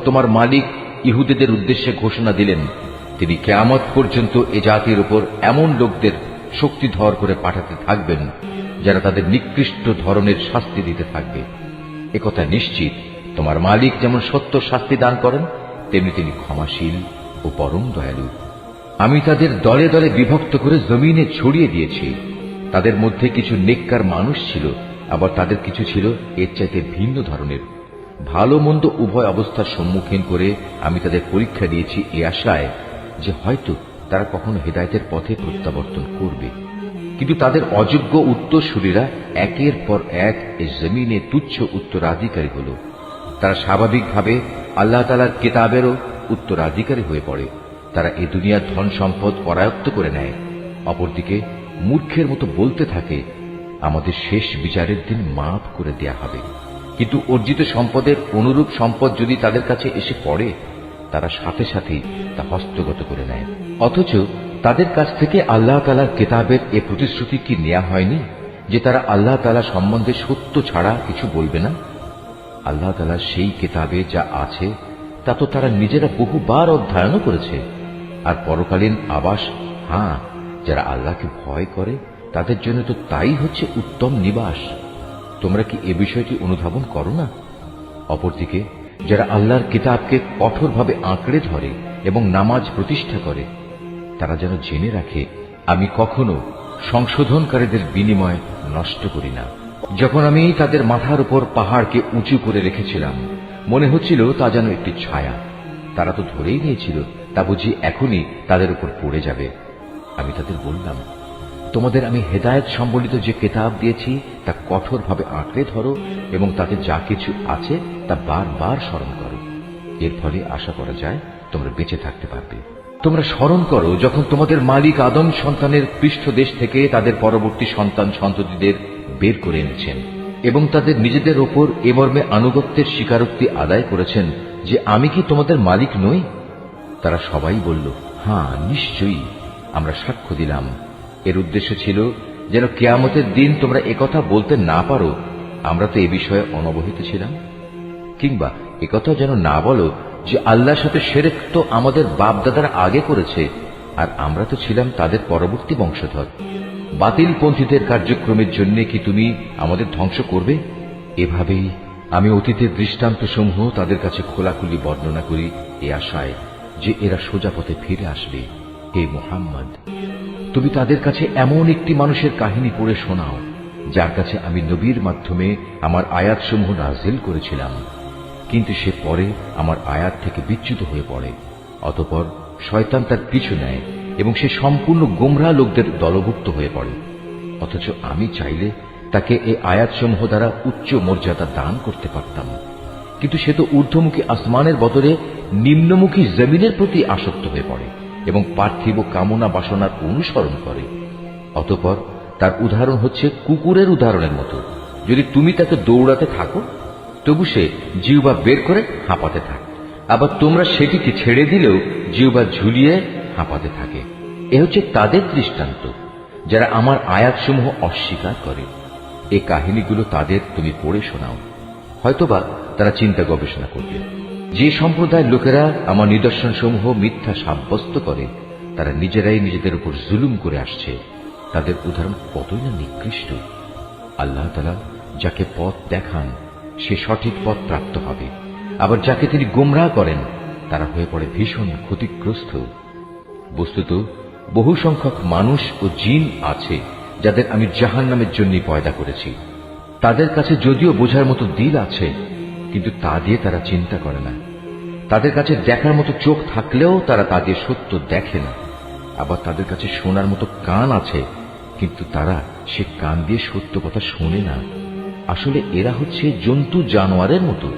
তোমার মালিক ইহুদিদের উদ্দেশ্যে ঘোষণা দিলেন, তিনি কিয়ামত পর্যন্ত এ জাতির উপর এমন লোকদের শক্তিধর করে পাঠাতে থাকবেন যারা তাদের নিকৃষ্ট ধরনের শাস্তি দিতে থাকবে। একথা নিশ্চিত, তোমার মালিক যেমন সত্য শাস্তি দান করেন, তেমনি তিনি ক্ষমাশীল ও পরম দয়ালু। আমি তাদের দলে দলে বিভক্ত করে জমিনে ছড়িয়ে দিয়েছি। তাদের মধ্যে কিছু নেককার মানুষ ছিল, আবার তাদের কিছু ছিল এর চাইতে ভিন্ন ধরনের। ভালো মন্দ উভয় অবস্থার সম্মুখীন করে আমি তাদের পরীক্ষা দিয়েছি এ আশায় যে হয়তো তারা কখনো হেদায়েতের পথে প্রত্যাবর্তন করবে। কিন্তু তাদের অযোগ্য উত্তরসূরিরা একের পর এক এই জমিনে তুচ্ছ উত্তরাধিকারী হল। তারা স্বাভাবিকভাবে আল্লাহ তাআলার কিতাবেরও উত্তরাধিকারী হয়ে পড়ে। তারা এই দুনিয়ার ধন সম্পদ করায়ত্ত করে নেয়। অপরদিকে মূর্খের মতো বলতে থাকে, আমাদের শেষ বিচারের দিন মাফ করে দেয়া হবে। কিন্তু অর্জিত সম্পদের অনুরূপ সম্পদ যদি তাদের কাছে এসে পড়ে, তারা সাথে সাথেই তা হস্তগত করে নেয়। অথচ তাদের কাছ থেকে আল্লাহ তাআলার কিতাবের এ প্রতিশ্রুতি কি নেওয়া হয়নি যে তারা আল্লাহ তাআলা সম্বন্ধে সত্য ছাড়া কিছু বলবে না? আল্লাহ তাআলার সেই কিতাবে যা আছে তা তো তারা নিজেরা বহুবার অধ্যয়নও করেছে। আর পরকালীন আবাস, যারা আল্লাহকে ভয় করে তাদের জন্য তো তাই হচ্ছে উত্তম নিবাস। তোমরা কি এ বিষয়টি অনুধাবন করো না? অপরদিকে যারা আল্লাহর কিতাবকে কঠোরভাবে আঁকড়ে ধরে এবং নামাজ প্রতিষ্ঠা করে, তারা যেন জেনে রাখে, আমি কখনো সংশোধনকারীদের বিনিময় নষ্ট করি না। যখন আমি তাদের মাথার উপর পাহাড়কে উঁচু করে রেখেছিলাম, মনে হচ্ছিল তা যেন একটি ছায়া। তারা তো ধরেই নিয়েছিল তা বুঝি এখনই তাদের উপর পড়ে যাবে। আমি তাদের বললাম, তোমাদের আমি হেদায়েত সম্বলিত যে কিতাব দিয়েছি তা কঠোরভাবে আঁকড়ে ধরো এবং তাতে যা কিছু আছে তা বারবার স্মরণ করো। এর ফলে আশা করা যায় তোমরা বেঁচে থাকতে পারবে। তোমরা স্মরণ করো যখন তোমাদের মালিক আদম সন্তানের পৃষ্ঠদেশ থেকে তাদের পরবর্তী সন্তান সন্ততিদের বের করে এনেছেন এবং তাদের নিজেদের ওপর এ মর্মে আনুগত্যের স্বীকারোক্তি আদায় করেছেন যে আমি কি তোমাদের মালিক নই? তারা সবাই বলল, নিশ্চয়ই, আমরা সাক্ষ্য দিলাম। এর উদ্দেশ্য ছিল যেন কিয়ামতের দিন তোমরা একথা বলতে না পারো, আমরা তো এ বিষয়ে অনবহিত ছিলাম। কিংবা একথা যেন না বলো যে আল্লাহর সাথে শিরক তো আমাদের বাপ দাদারা আগে করেছে, আর আমরা তো ছিলাম তাদের পরবর্তী বংশধর। বাতিলপন্থীদের কার্যক্রমের জন্য কি তুমি আমাদের ধ্বংস করবে? এভাবেই আমি অতীতের দৃষ্টান্তসমূহ তাদের কাছে খোলাখুলি বর্ণনা করি এ আশায় যে এরা সোজা পথে ফিরে আসবে। হে মুহাম্মদ, তুমি তাদের কাছে এমন একটি মানুষের কাহিনী পড়ে শোনাও যার কাছে আমি নবীর মাধ্যমে আমার আয়াতসমূহ নাযিল করেছিলাম, কিন্তু সে পরে আমার আয়াত থেকে বিচ্যুত হয়ে পড়ে। অতঃপর শয়তান তার পিছু নেয় এবং সে সম্পূর্ণ গোমরাহ লোকদের দলভুক্ত হয়ে পড়ে। অথচ আমি চাইলে তাকে এই আয়াতসমূহ দ্বারা উচ্চ মর্যাদা দান করতে পারতাম, কিন্তু সে তো ঊর্ধ্বমুখী আসমানের বদলে নিম্নমুখী জমিনের প্রতি আসক্ত হয়ে পড়ে এবং পার্থিব কামনা বাসনার অনুসরণ করে। অতঃপর তার উদাহরণ হচ্ছে কুকুরের উদাহরণের মতো। যদি তুমি তাকে দৌড়াতে থাকো, তবু সে জিহ্বা বের করে হাঁপাতে থাকে, আবার তোমরা সেটিকে ছেড়ে দিলেও জিহ্বা ঝুলিয়ে হাঁপাতে থাকে। এ হচ্ছে তাদের দৃষ্টান্ত যারা আমার আয়াতসমূহ অস্বীকার করে। এ কাহিনীগুলো তাদের তুমি পড়ে শোনাও, হয়তোবা তারা চিন্তা গবেষণা করবে। যে সম্প্রদায়ের লোকেরা আমার নিদর্শনসমূহ মিথ্যা সাব্যস্ত করে, তারা নিজেরাই নিজেদের উপর জুলুম করে আসছে। তাদের উদাহরণ কতই না নিকৃষ্ট। আল্লাহ তাআলা যাকে পথ দেখান সে সঠিক পথ প্রাপ্ত হবে, আবার যাকে তিনি গোমরাহ করেন তারা হয়ে পড়ে ভীষণ ক্ষতিগ্রস্ত। বস্তুত বহু সংখ্যক মানুষ ও জিন আছে যাদের আমি জাহান্নামের জন্য পয়দা করেছি। তাদের কাছে যদিও বোঝার মতো দিল আছে, কিন্তু তা দিয়ে তারা চিন্তা করে না। তাদের কাছে দেখার মতো চোখ থাকলেও তারা তা দিয়ে সত্য দেখে না। আবার তাদের কাছে শোনার মতো কান আছে, কিন্তু তারা সে কান দিয়ে সত্য কথা শোনে না। আসলে এরা হচ্ছে জন্তু জানোয়ারের মতো,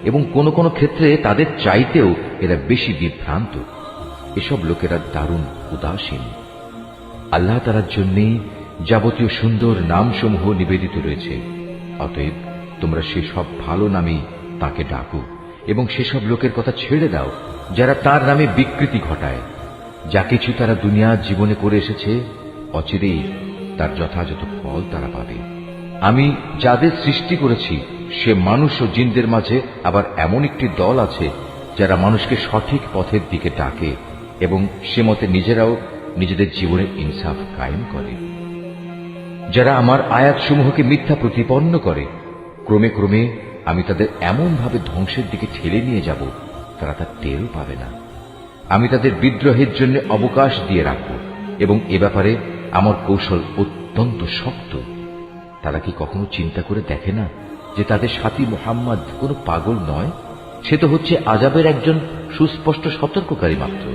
এবং কোন কোন ক্ষেত্রে তাদের চাইতেও এরা বেশি বিভ্রান্ত। এসব লোকেরা দারুণ উদাসীন। আল্লাহ তাআলার জন্যই যাবতীয় সুন্দর নামসমূহ নিবেদিত রয়েছে। অতএব তোমরা সেসব ভালো নামেই তাকে ডাকো এবং সেসব লোকের কথা ছেড়ে দাও যারা তার নামে বিকৃতি ঘটায়। যা কিছু তারা দুনিয়া জীবনে করে এসেছে, অচিরেই তার যথাযথ ফল তারা পাবে। আমি যাদের সৃষ্টি করেছি সে মানুষ ও জিনদের মাঝে আবার এমন একটি দল আছে যারা মানুষকে সঠিক পথের দিকে ডাকে এবং সে মতে নিজেরাও নিজেদের জীবনে ইনসাফ কায়েম করে। যারা আমার আয়াতসমূহকে মিথ্যা প্রতিপন্ন করে, ক্রমে ক্রমে আমি তাদের এমনভাবে ধ্বংসের দিকে ঠেলে নিয়ে যাব, তারা তা টেরও পাবে না। আমি তাদের বিদ্রোহের জন্য অবকাশ দিয়ে রাখব এবং এ ব্যাপারে আমার কৌশল অত্যন্ত শক্ত। তারা কি কখনো চিন্তা করে দেখে না যে তাদের সাথী মুহাম্মদ কোনো পাগল নয়, সে তো হচ্ছে আযাবের একজন সুস্পষ্ট সতর্ককারী মাত্র।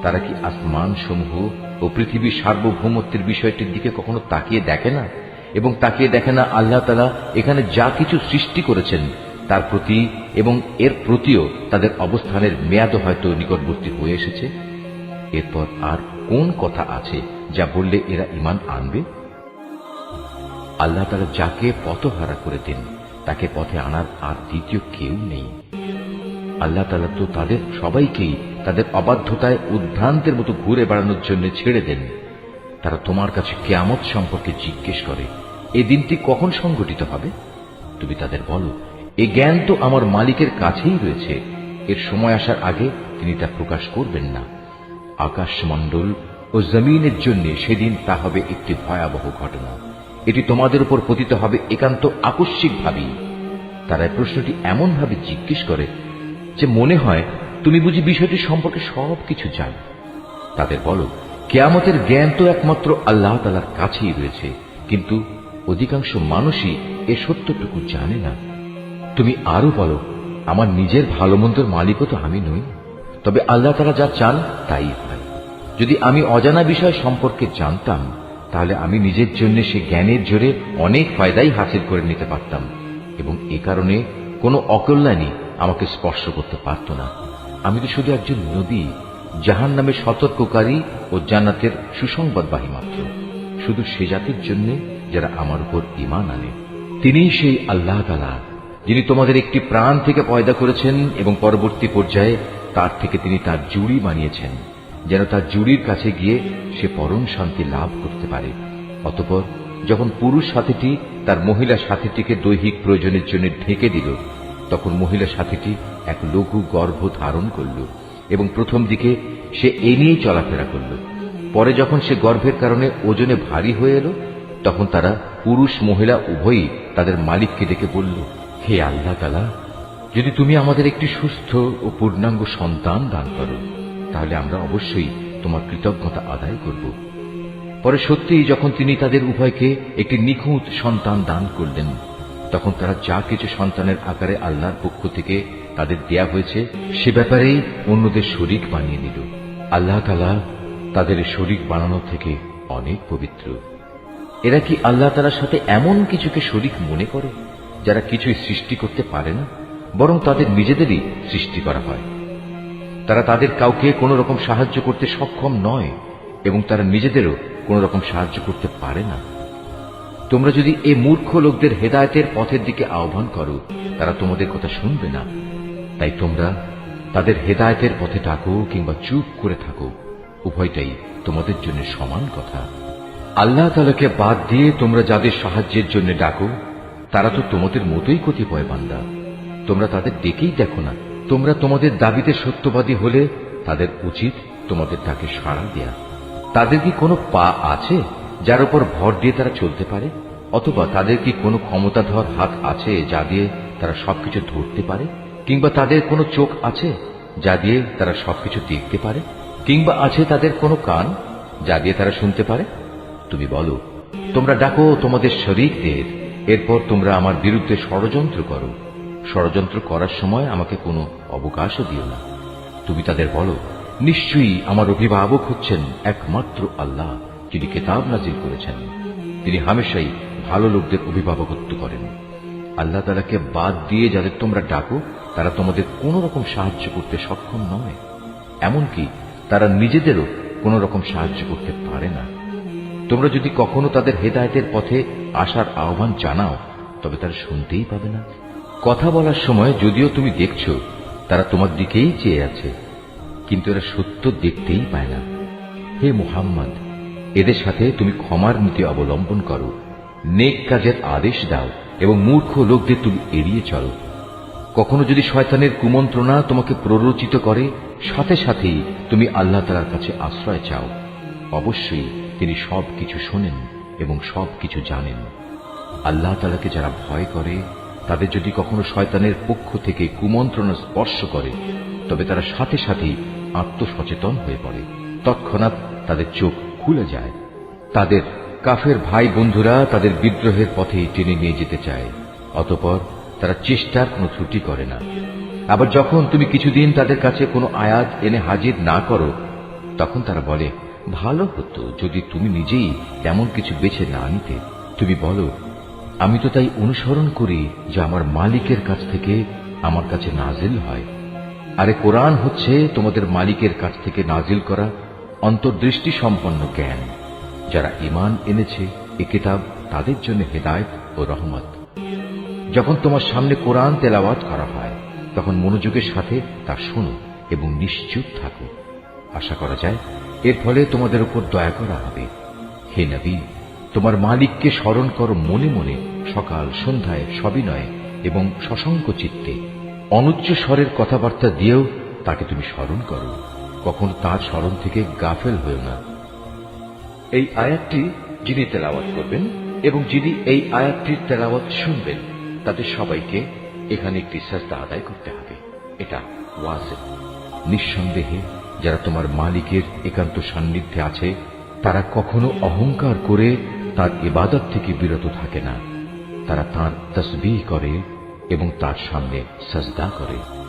তারা কি আসমান সমূহ ও পৃথিবীর সার্বভৌমত্বের বিষয়টির দিকে কখনো তাকিয়ে দেখে না এবং তাকিয়ে দেখে না আল্লাহ তাআলা এখানে যা কিছু সৃষ্টি করেছেন তার প্রতি এবং এর প্রতিও তাদের অবস্থানের মেয়াদ হয়তো নিকটবর্তী হয়ে এসেছে? এরপর আর কোন কথা আছে যা বললে এরা ঈমান আনবে? আল্লাহ তাআলা যাকে পথহারা করে দেন তাকে পথে আনার আর দ্বিতীয় কেউ নেই। আল্লাহ তাআলা তো তাদের সবাইকেই তাদের অবাধ্যতায় উদ্ভ্রান্তের মতো ঘুরে বেড়ানোর জন্য ছেড়ে দেন। তারা তোমার কাছে কিয়ামত সম্পর্কে জিজ্ঞেস করে, এই দিনটি কখন সংঘটিত হবে? তুমি তাদের বলো, এই জ্ঞান তো আমার মালিকের কাছেই রয়েছে, এর সময় আসার আগে তিনি তা প্রকাশ করবেন না। আকাশমণ্ডল ও জমিনের জন্য সেদিন তা হবে একটি ভয়াবহ ঘটনা। এটি তোমাদের উপর পতিত হবে একান্ত আকস্মিকভাবেই। তারা এই প্রশ্নটি এমনভাবে জিজ্ঞেস করে যে মনে হয় তুমি বুঝি বিষয়টি সম্পর্কে সবকিছু জানো। তাদের বলো, কিয়ামতের জ্ঞান তো একমাত্র আল্লাহ তাআলার কাছেই রয়েছে, কিন্তু অধিকাংশ মানুষই এ সত্যটুকু জানে না। তুমি আরো বলো, আমার নিজের ভালো মন্দর মালিকও তো আমি নই, তবে আল্লাহ তাআলা যা চান তাই হয়। যদি আমি অজানা বিষয় সম্পর্কে জানতাম তাহলে আমি নিজের জন্য সে জ্ঞানের জোরে অনেক ফায়দাই হাসিল করে নিতে পারতাম এবং এ কারণে কোনো অকল্যাণই আমাকে স্পর্শ করতে পারত না। আমি তো শুধু একজন নবী, জাহান্নামের সতর্ককারী ও জান্নাতের সুসংবাদবাহী মাত্র, শুধু সে জাতির জন্য যারা আমার উপর ঈমান আনে। তিনিই সেই আল্লাহ তাআলা যিনি তোমাদের একটি প্রাণ থেকে পয়দা করেছেন এবং পরবর্তী পর্যায়ে তার থেকে তিনি তার জুড়ি বানিয়েছেন, যেন তার জুড়ির কাছে গিয়ে সে পরম শান্তি লাভ করতে পারে। অতঃপর যখন পুরুষ সাথীটি তার মহিলা সাথীটিকে দৈহিক প্রয়োজনের জন্য ঢেকে দিল, তখন মহিলা সাথীটি এক লঘু গর্ভ ধারণ করল এবং প্রথম দিকে সে এ নিয়েই চলাফেরা করল। পরে যখন সে গর্ভের কারণে ওজনে ভারী হয়ে এলো, তখন তারা পুরুষ মহিলা উভয়ই তাদের মালিককে ডেকে বলল, হে আল্লাহ তাআলা, যদি তুমি আমাদের একটি সুস্থ ও পূর্ণাঙ্গ সন্তান দান করো তাহলে আমরা অবশ্যই তোমার কৃতজ্ঞতা আদায় করব। পরে সত্যিই যখন তিনি তাদের উভয়কে একটি নিখুঁত সন্তান দান করলেন, তখন তারা যা কিছু সন্তানের আকারে আল্লাহর পক্ষ থেকে তাদের দেয়া হয়েছে সে ব্যাপারেই অন্যদের শরীক বানিয়ে নিল। আল্লাহ তাআলা তাদের শরীক বানানো থেকে অনেক পবিত্র। এরা কি আল্লাহ তাআলার সাথে এমন কিছুকে শরীক মনে করে যারা কিছুই সৃষ্টি করতে পারে না, বরং তাদের নিজেদেরই সৃষ্টি করা হয়। তারা তাদের কাউকে কোন রকম সাহায্য করতে সক্ষম নয় এবং তারা নিজেদেরও কোন রকম সাহায্য করতে পারে না। তোমরা যদি এই মূর্খ লোকদের হেদায়েতের পথের দিকে আহ্বান করো, তারা তোমাদের কথা শুনবে না। তাই তোমরা তাদের হেদায়েতের পথে ডাকো কিংবা চুপ করে থাকো, উভয়টাই তোমাদের জন্য সমান কথা। আল্লাহ তাআলাকে বাদ দিয়ে তোমরা যাদের সাহায্যের জন্য ডাকো তারা তো তোমাদের মতোই কতিপয় বান্দা। তোমরা তাদের ডেকেই দেখো না। তোমরা তোমাদের দাবিতে সত্যবাদী হলে তাদের উচিত তোমাদের ডাকে সাড়া দেয়া। তাদের কি কোনো পা আছে যার উপর ভর দিয়ে তারা চলতে পারে? অথবা তাদের কি কোনো ক্ষমতাধর হাত আছে যা দিয়ে তারা সবকিছু ধরতে পারে? কিংবা তাদের কোনো চোখ আছে যা দিয়ে তারা সবকিছু দেখতে পারে? কিংবা আছে তাদের কোনো কান যা দিয়ে তারা শুনতে পারে? তুমি বলো, তোমরা ডাকো তোমাদের শরীকদের, এরপর তোমরা আমার বিরুদ্ধে ষড়যন্ত্র করো। ষড়যন্ত্র করার সময় আমাকে কোনো অবকাশও দিও না। তুমি তাদের বলো, নিশ্চয়ই আমার অভিভাবক হচ্ছেন একমাত্র আল্লাহ, যিনি কিতাব নাজিল করেছেন। তিনি হামেশাই ভালো লোকদের অভিভাবকত্ব করেন। আল্লাহ তাআলাকে বাদ দিয়ে যাদের তোমরা ডাকো তারা তোমাদের কোন রকম সাহায্য করতে সক্ষম নয়, এমনকি তারা নিজেদেরও কোন রকম সাহায্য করতে পারে না। তোমরা যদি কখনো তাদের হেদায়েতের পথে আসার আহ্বান জানাও তবে তারা শুনতেই পাবে না। কথা বলার সময় যদিও তুমি দেখছো তারা তোমার দিকেই চেয়ে আছে, কিন্তু এরা সত্য দেখতেই পায় না। হে মুহাম্মদ, এদের সাথে তুমি ক্ষমার নীতি অবলম্বন করো, নেক কাজের আদেশ দাও এবং মূর্খ লোকদের তুমি এড়িয়ে চলো। কখনো যদি শয়তানের কুমন্ত্রণা তোমাকে প্ররোচিত করে, সাথে সাথেই তুমি আল্লাহ তাআলার কাছে আশ্রয় চাও। অবশ্যই তিনি সবকিছু শোনেন এবং সবকিছু জানেন। আল্লাহ তাআলাকে যারা ভয় করে, তাদের যদি কখনো শয়তানের পক্ষ থেকে কুমন্ত্রণা স্পর্শ করে, তবে তারা সাথে সাথেই আত্মসচেতন হয়ে পড়ে। তৎক্ষণাৎ তাদের চোখ খুলে যায়। তাদের কাফের ভাই বন্ধুরা তাদের বিদ্রোহের পথে টেনে নিয়ে যেতে চায়, অতঃপর তারা চেষ্টার কোনো ত্রুটি করে না। আবার যখন তুমি কিছুদিন তাদের কাছে কোনো আয়াত এনে হাজির না করো, তখন তারা বলে, ভালো হতো যদি তুমি নিজেই তেমন কিছু বেছে না নিতে। তুমি বলো, আমি তো তাই অনুসরণ করি যা আমার মালিকের কাছ থেকে আমার কাছে নাজিল হয়। আরে কোরআন হচ্ছে তোমাদের মালিকের কাছ থেকে নাজিল করা অন্তর্দৃষ্টি সম্পন্ন জ্ঞান। যারা ঈমান এনেছে এ কিতাব তাদের জন্য হেদায়েত ও রহমত। যখন তোমার সামনে কোরআন তেলাওয়াত করা হয়, তখন মনোযোগের সাথে তা শোনো এবং নিশ্চুপ থাকো। আশা করা যায় এর ফলে তোমাদের উপর দয়া করা হবে। হে নবী, তোমার মালিককে স্মরণ করো মনে মনে, সকাল সন্ধ্যায় সবিনয়ে এবং সশঙ্ক চিত্তে। অনুচ্চ স্বরের কথাবার্তা দিয়েও তাকে তুমি স্মরণ করো, কখনো তার স্মরণ থেকে গাফেল হয়েও না। এই আয়াতটি যিনি তেলাওয়াত করবেন এবং যিনি এই আয়াতটির তেলাওয়াত শুনবেন, তাদের সবাইকে এখানে একটি সাজদা আদায় করতে হবে। এটা ওয়াজিব। নিঃসন্দেহে যারা তোমার মালিকের একান্ত সান্নিধ্যে আছে, তারা কখনো অহংকার করে তার ইবাদত থেকে বিরত থাকে না। তারা তাঁর তাসবিহ করে এবং তার সামনে সাজদা করে।